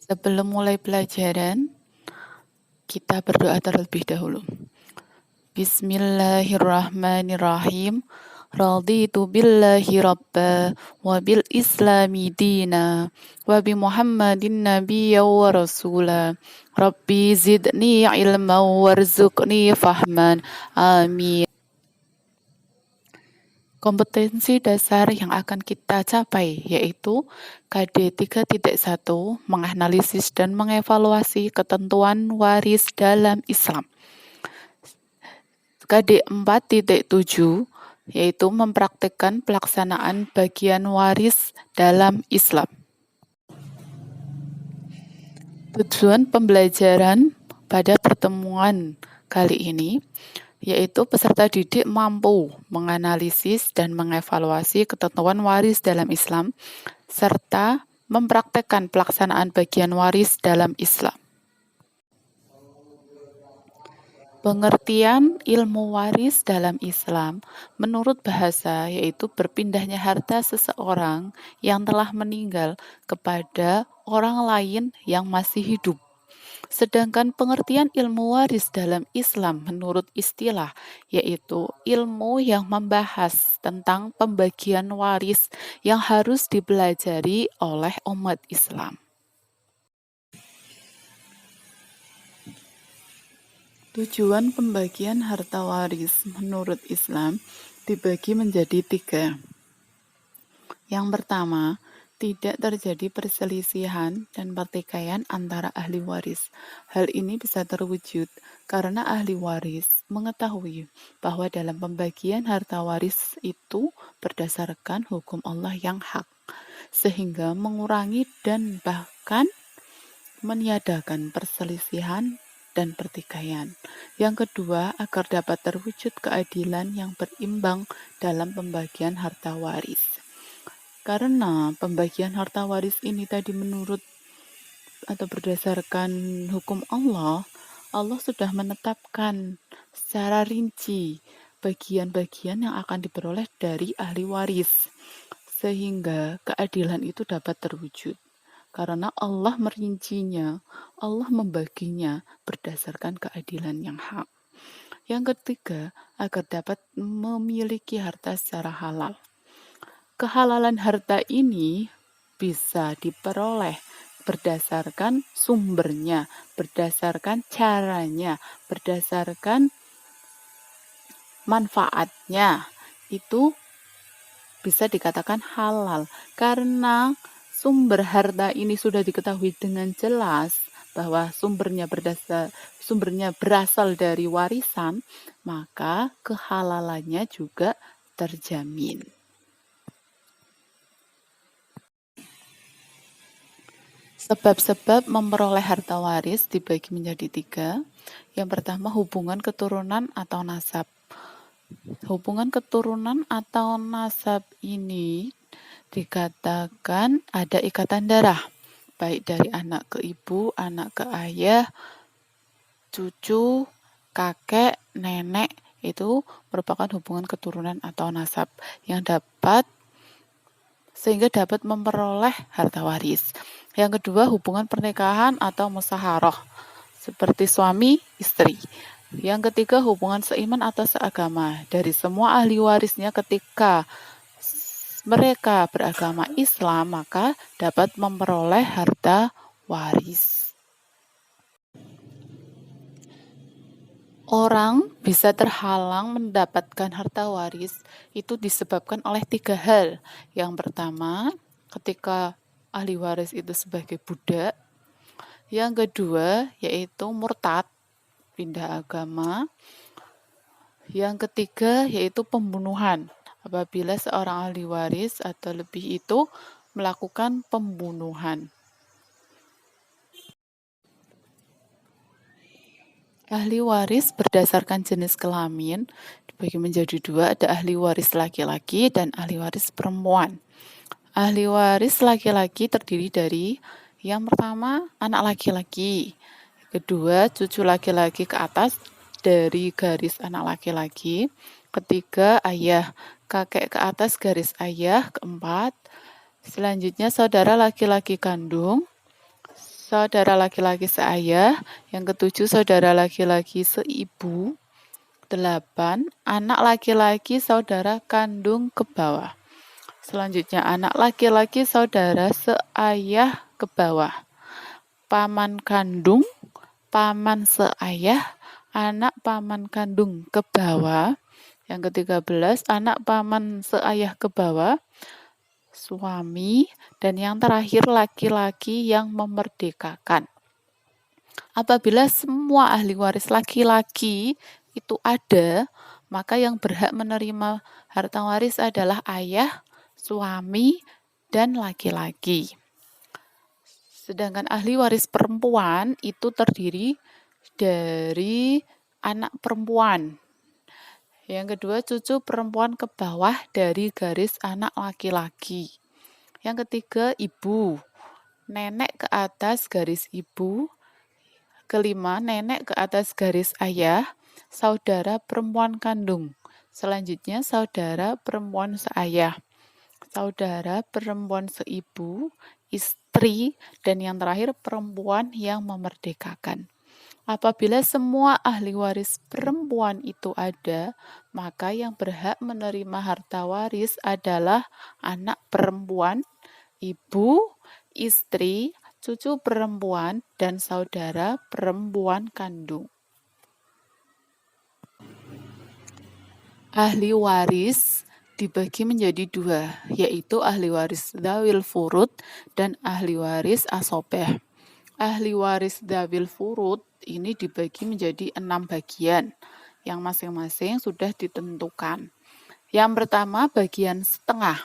Sebelum mulai pelajaran, kita berdoa terlebih dahulu. Bismillahirrahmanirrahim. Raditu billahi rabba wa bil islami dina wa bi muhammadin nabiyya wa rasula. Rabbi zidni ilma warzuqni fahman. Amin. Kompetensi dasar yang akan kita capai yaitu KD 3.1 menganalisis dan mengevaluasi ketentuan waris dalam Islam. KD 4.7 yaitu mempraktikkan pelaksanaan bagian waris dalam Islam. Tujuan pembelajaran pada pertemuan kali ini yaitu peserta didik mampu menganalisis dan mengevaluasi ketentuan waris dalam Islam serta mempraktekkan pelaksanaan bagian waris dalam Islam. Pengertian ilmu waris dalam Islam menurut bahasa yaitu berpindahnya harta seseorang yang telah meninggal kepada orang lain yang masih hidup. Sedangkan pengertian ilmu waris dalam Islam menurut istilah yaitu ilmu yang membahas tentang pembagian waris yang harus dipelajari oleh umat Islam. Tujuan pembagian harta waris menurut Islam dibagi menjadi 3. Yang pertama, tidak terjadi perselisihan dan pertikaian antara ahli waris. Hal ini bisa terwujud karena ahli waris mengetahui bahwa dalam pembagian harta waris itu berdasarkan hukum Allah yang hak, sehingga mengurangi dan bahkan meniadakan perselisihan dan pertikaian. Yang kedua, agar dapat terwujud keadilan yang berimbang dalam pembagian harta waris. Karena pembagian harta waris ini tadi menurut atau berdasarkan hukum Allah, Allah sudah menetapkan secara rinci bagian-bagian yang akan diperoleh dari ahli waris, sehingga keadilan itu dapat terwujud. Karena Allah merincinya, Allah membaginya berdasarkan keadilan yang hak. Yang ketiga, agar dapat memiliki harta secara halal. Kehalalan harta ini bisa diperoleh berdasarkan sumbernya, berdasarkan caranya, berdasarkan manfaatnya. Itu bisa dikatakan halal karena sumber harta ini sudah diketahui dengan jelas bahwa sumbernya berasal dari warisan, maka kehalalannya juga terjamin. Sebab-sebab memperoleh harta waris dibagi menjadi 3. Yang pertama, hubungan keturunan atau nasab. Hubungan keturunan atau nasab ini dikatakan ada ikatan darah, baik dari anak ke ibu, anak ke ayah, cucu, kakek, nenek, itu merupakan hubungan keturunan atau nasab yang sehingga dapat memperoleh harta waris. Yang kedua, hubungan pernikahan atau musyawarah, seperti suami, istri. Yang ketiga, hubungan seiman atau seagama. Dari semua ahli warisnya ketika mereka beragama Islam, maka dapat memperoleh harta waris. Orang bisa terhalang mendapatkan harta waris itu disebabkan oleh 3 hal. Yang pertama, ketika ahli waris itu sebagai budak. Yang kedua, yaitu murtad, pindah agama. Yang ketiga, yaitu pembunuhan. Apabila seorang ahli waris atau lebih itu melakukan pembunuhan. Ahli waris berdasarkan jenis kelamin dibagi menjadi 2, ada ahli waris laki-laki dan ahli waris perempuan. Ahli waris laki-laki terdiri dari yang pertama anak laki-laki, kedua cucu laki-laki ke atas dari garis anak laki-laki, ketiga ayah, kakek ke atas garis ayah, keempat selanjutnya saudara laki-laki kandung, saudara laki-laki seayah. Yang ketujuh, saudara laki-laki seibu. 8, anak laki-laki saudara kandung ke bawah. Selanjutnya, anak laki-laki saudara seayah ke bawah. Paman kandung, paman seayah, anak paman kandung ke bawah. Yang ke-13, anak paman seayah ke bawah, suami. Dan yang terakhir, laki-laki yang memerdekakan. Apabila semua ahli waris laki-laki itu ada, maka yang berhak menerima harta waris adalah ayah, suami, dan laki-laki. Sedangkan ahli waris perempuan itu terdiri dari anak perempuan. Yang kedua, cucu perempuan ke bawah dari garis anak laki-laki. Yang ketiga, ibu. Nenek ke atas garis ibu. Kelima, nenek ke atas garis ayah, saudara perempuan kandung. Selanjutnya, saudara perempuan seayah, saudara perempuan seibu, istri, dan yang terakhir perempuan yang memerdekakan. Apabila semua ahli waris perempuan itu ada, maka yang berhak menerima harta waris adalah anak perempuan, ibu, istri, cucu perempuan, dan saudara perempuan kandung. Ahli waris dibagi menjadi dua, yaitu ahli waris dzawil furud dan ahli waris asobeh. Ahli waris dzawil furud ini dibagi menjadi 6 bagian, yang masing-masing sudah ditentukan. Yang pertama, bagian setengah.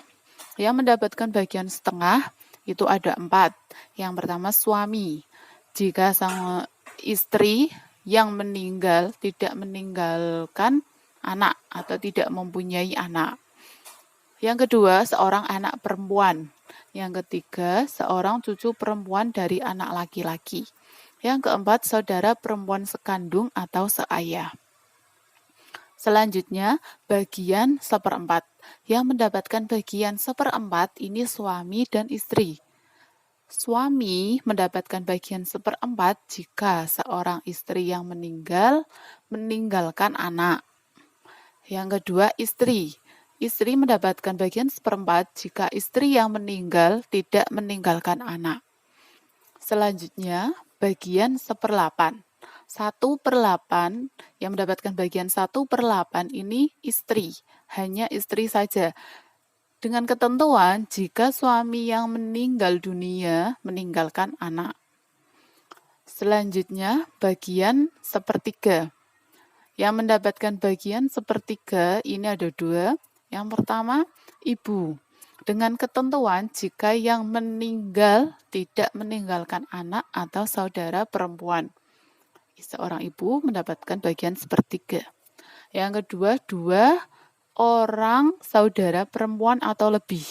Yang mendapatkan bagian setengah itu ada 4. Yang pertama, suami. Jika sang istri yang meninggal tidak meninggalkan anak atau tidak mempunyai anak. Yang kedua, seorang anak perempuan. Yang ketiga, seorang cucu perempuan dari anak laki-laki. Yang keempat, saudara perempuan sekandung atau seayah. Selanjutnya, bagian seperempat. Yang mendapatkan bagian seperempat ini suami dan istri. Suami mendapatkan bagian seperempat jika seorang istri yang meninggal meninggalkan anak. Yang kedua, istri. Istri mendapatkan bagian seperempat jika istri yang meninggal tidak meninggalkan anak. Selanjutnya, bagian 1/8. 1/8 yang mendapatkan bagian 1/8 ini istri, hanya istri saja. Dengan ketentuan jika suami yang meninggal dunia meninggalkan anak. Selanjutnya, bagian 1/3. Yang mendapatkan bagian 1/3 ini ada 2. Yang pertama, ibu. Dengan ketentuan jika yang meninggal tidak meninggalkan anak atau saudara perempuan. Seorang ibu mendapatkan bagian 1/3. Yang kedua, 2 orang saudara perempuan atau lebih.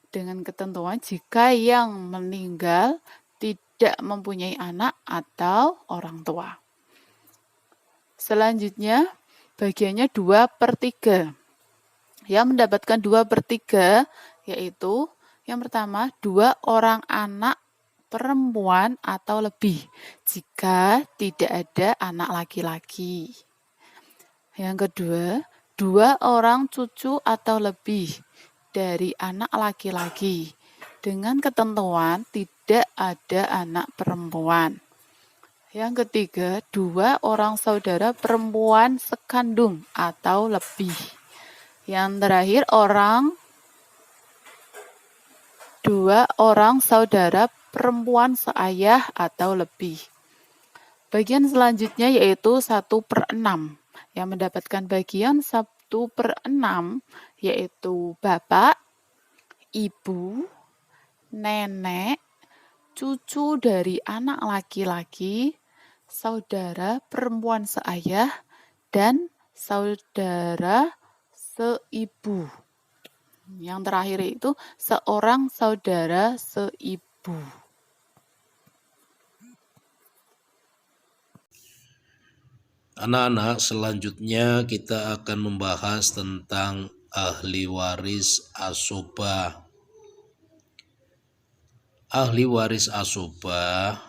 Dengan ketentuan jika yang meninggal tidak mempunyai anak atau orang tua. Selanjutnya, bagiannya 2/3. Yang mendapatkan 2/3 yaitu yang pertama, 2 orang anak perempuan atau lebih jika tidak ada anak laki-laki. Yang kedua, 2 orang cucu atau lebih dari anak laki-laki dengan ketentuan tidak ada anak perempuan. Yang ketiga, 2 orang saudara perempuan sekandung atau lebih. Yang terakhir, 2 orang saudara perempuan seayah atau lebih. Bagian selanjutnya yaitu 1/6. Yang mendapatkan bagian 1/6 yaitu bapak, ibu, nenek, cucu dari anak laki-laki, saudara perempuan seayah, dan saudara seibu. Yang terakhir itu seorang saudara seibu. Anak-anak, selanjutnya kita akan membahas tentang ahli waris asobah. Ahli waris asobah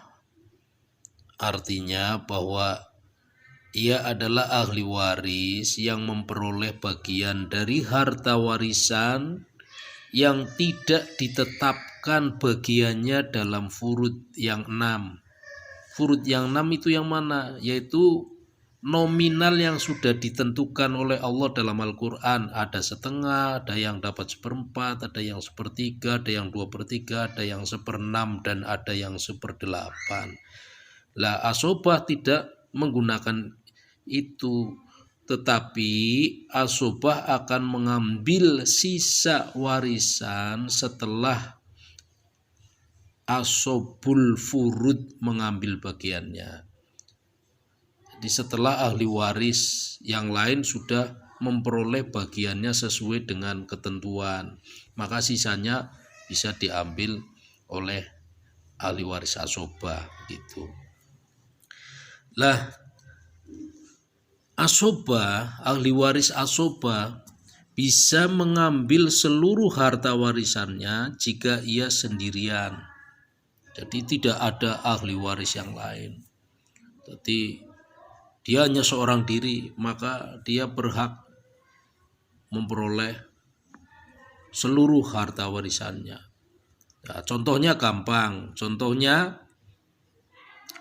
artinya bahwa ia adalah ahli waris yang memperoleh bagian dari harta warisan yang tidak ditetapkan bagiannya dalam furud yang 6. Furud yang 6 itu yang mana? Yaitu nominal yang sudah ditentukan oleh Allah dalam Al-Quran. Ada setengah, ada yang dapat seperempat, ada yang sepertiga, ada yang 2/3, ada yang 1/6, dan ada yang 1/8. Lah, asobah tidak menggunakan itu, tetapi asobah akan mengambil sisa warisan setelah asobul furud mengambil bagiannya. Jadi setelah ahli waris yang lain sudah memperoleh bagiannya sesuai dengan ketentuan, maka sisanya bisa diambil oleh ahli waris asobah gitu. Lah, asobah, ahli waris asobah bisa mengambil seluruh harta warisannya jika ia sendirian. Jadi tidak ada ahli waris yang lain. Jadi dia hanya seorang diri, maka dia berhak memperoleh seluruh harta warisannya. Nah, contohnya gampang. Contohnya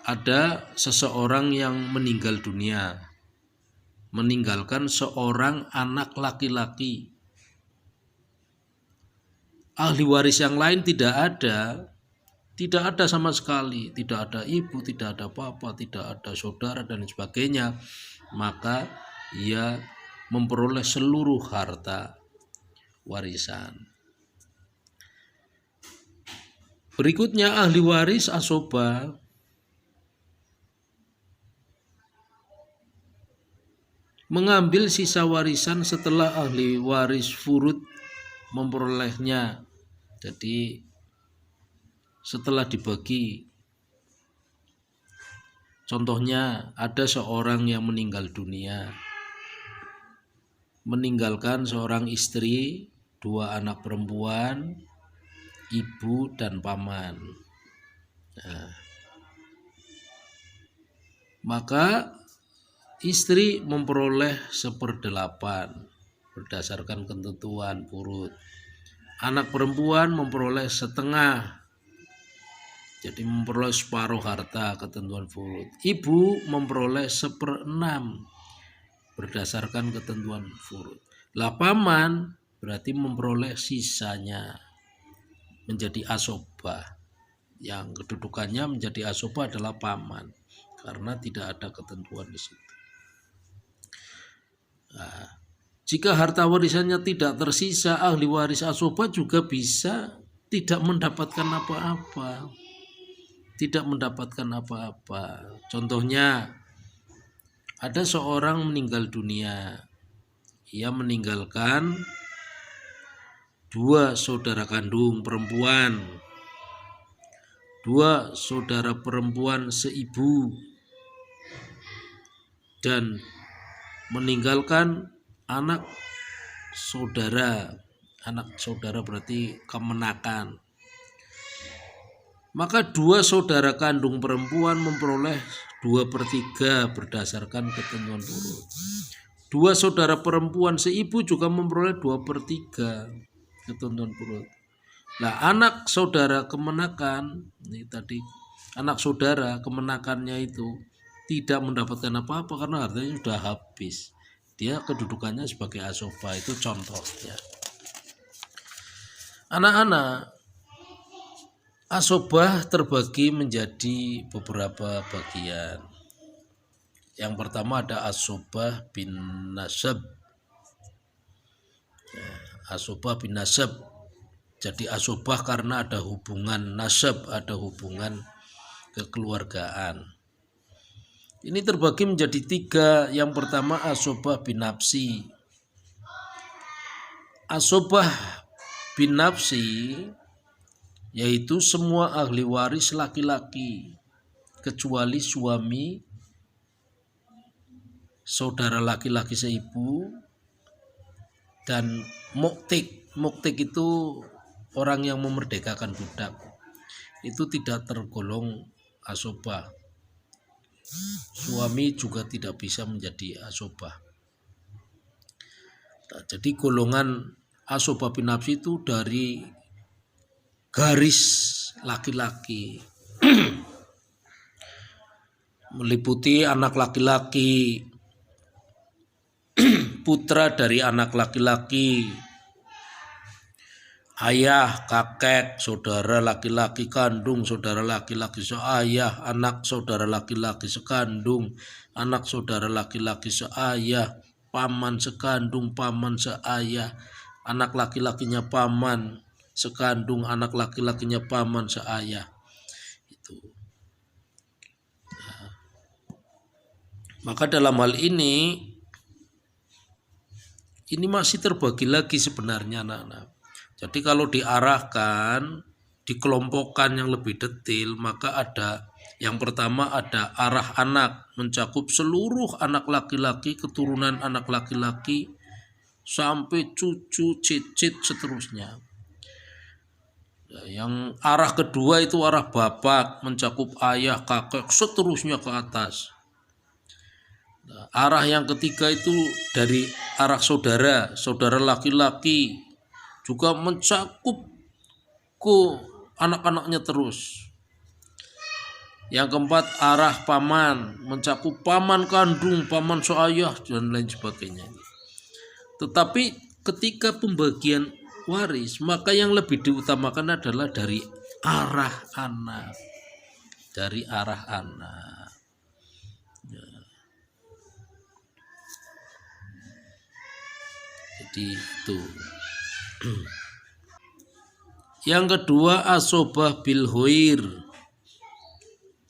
ada seseorang yang meninggal dunia, meninggalkan seorang anak laki-laki. Ahli waris yang lain tidak ada sama sekali, tidak ada ibu, tidak ada bapak, tidak ada saudara dan sebagainya. Maka ia memperoleh seluruh harta warisan. Berikutnya ahli waris asobah mengambil sisa warisan setelah ahli waris furud memperolehnya. Jadi setelah dibagi, contohnya ada seorang yang meninggal dunia, meninggalkan seorang istri, 2 anak perempuan, ibu dan paman. Nah, maka istri memperoleh 1/8 berdasarkan ketentuan furud. Anak perempuan memperoleh setengah, jadi memperoleh separuh harta ketentuan furud. Ibu memperoleh 1/6 berdasarkan ketentuan furud. Lah, paman berarti memperoleh sisanya menjadi asobah. Yang kedudukannya menjadi asobah adalah paman karena tidak ada ketentuan di situ. Nah, jika harta warisannya tidak tersisa, ahli waris asobah juga bisa tidak mendapatkan apa-apa. Tidak mendapatkan apa-apa. Contohnya, ada seorang meninggal dunia. Ia meninggalkan 2 saudara kandung perempuan, 2 saudara perempuan seibu, dan meninggalkan anak saudara. Anak saudara berarti kemenakan. Maka 2 saudara kandung perempuan memperoleh 2/3 berdasarkan ketentuan furud. 2 saudara perempuan seibu juga memperoleh 2/3 ketentuan furud. Nah, anak saudara kemenakan, ini tadi anak saudara kemenakannya itu tidak mendapatkan apa-apa karena hartanya sudah habis. Dia kedudukannya sebagai asobah, itu contohnya. Anak-anak, asobah terbagi menjadi beberapa bagian. Yang pertama ada asobah bin nasab. Asobah bin nasab. Jadi asobah karena ada hubungan nasab, ada hubungan kekeluargaan. Ini terbagi menjadi 3. Yang pertama asobah bin nafsi. Asobah bin nafsi yaitu semua ahli waris laki-laki kecuali suami, saudara laki-laki seibu, dan muktik. Muktik itu orang yang memerdekakan budak. Itu tidak tergolong asobah. suami juga tidak bisa menjadi asobah. Nah, jadi golongan asobah binafsi itu dari garis laki-laki, meliputi anak laki-laki, putra dari anak laki-laki, ayah, kakek, saudara laki-laki kandung, saudara laki-laki seayah, anak saudara laki-laki sekandung, anak saudara laki-laki seayah, paman sekandung, paman seayah, anak laki-lakinya paman sekandung, anak laki-lakinya paman seayah. Itu. Nah, maka dalam hal ini masih terbagi lagi sebenarnya anak-anak. Jadi kalau diarahkan, dikelompokkan yang lebih detail, maka ada yang pertama ada arah anak, mencakup seluruh anak laki-laki, keturunan anak laki-laki, sampai cucu, cicit, seterusnya. Yang arah kedua itu arah bapak, mencakup ayah, kakek, seterusnya ke atas. Nah, arah yang ketiga itu dari arah saudara, saudara laki-laki, juga mencakup ke anak-anaknya terus. Yang keempat arah paman, mencakup paman kandung, paman seayah, dan lain sebagainya. Tetapi ketika pembagian waris, maka yang lebih diutamakan adalah dari arah anak. Dari arah anak. Jadi itu. Yang kedua asobah bil ghair.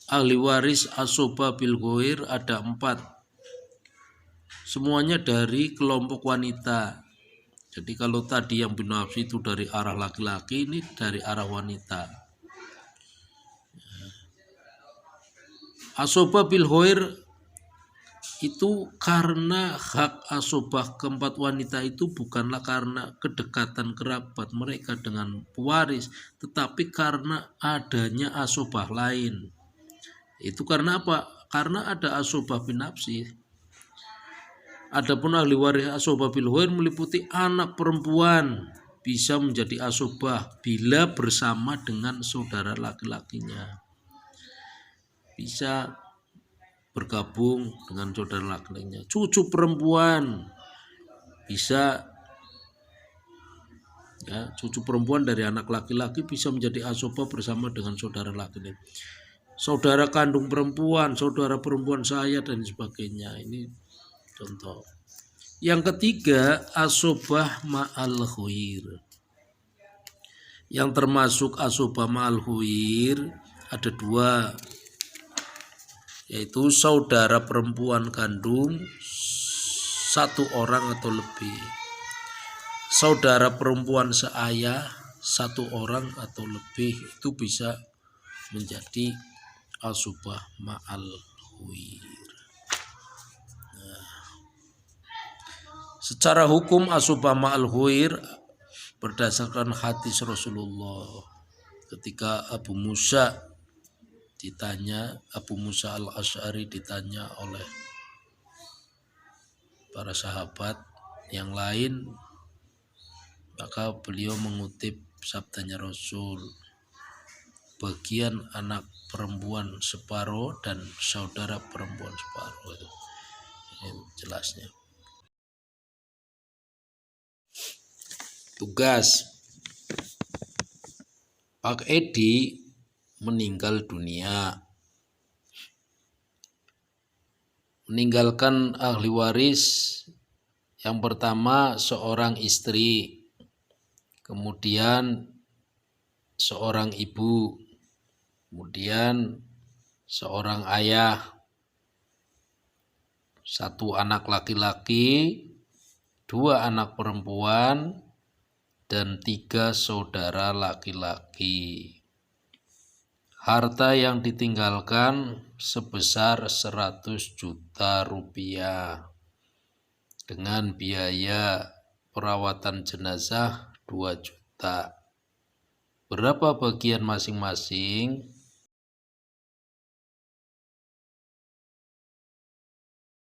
Ahli waris asobah bil ghair ada 4. Semuanya dari kelompok wanita. Jadi kalau tadi yang binafsi itu dari arah laki-laki, ini dari arah wanita. Asobah bil ghair itu karena hak asobah keempat wanita itu bukanlah karena kedekatan kerabat mereka dengan pewaris, tetapi karena adanya asobah lain. Itu karena apa? Karena ada asobah binafsi. Adapun ahli waris asobah bil ghair meliputi anak perempuan bisa menjadi asobah bila bersama dengan saudara laki-lakinya. Bisa bergabung dengan saudara laki-lakinya. Cucu perempuan bisa, ya, cucu perempuan dari anak laki-laki bisa menjadi asobah bersama dengan saudara laki-laki. Saudara kandung perempuan, saudara perempuan saya, dan sebagainya. Ini contoh. Yang ketiga asobah ma'al ghair. Yang termasuk asobah ma'al ghair ada 2, yaitu saudara perempuan kandung 1 orang atau lebih, saudara perempuan seayah 1 orang atau lebih, itu bisa menjadi asobah ma'al ghair. Secara hukum asobah ma'al ghair berdasarkan hadis Rasulullah ketika Abu Musa al-Asy'ari ditanya oleh para sahabat yang lain, maka beliau mengutip sabdanya Rasul, bagian anak perempuan separuh dan saudara perempuan separuh. Itu jelasnya. Tugas Pak Edi meninggal dunia, meninggalkan ahli waris yang pertama seorang istri, kemudian seorang ibu, kemudian seorang ayah, 1 anak laki-laki, 2 anak perempuan, dan 3 saudara laki-laki. Harta yang ditinggalkan sebesar 100 juta rupiah dengan biaya perawatan jenazah 2 juta. Berapa bagian masing-masing?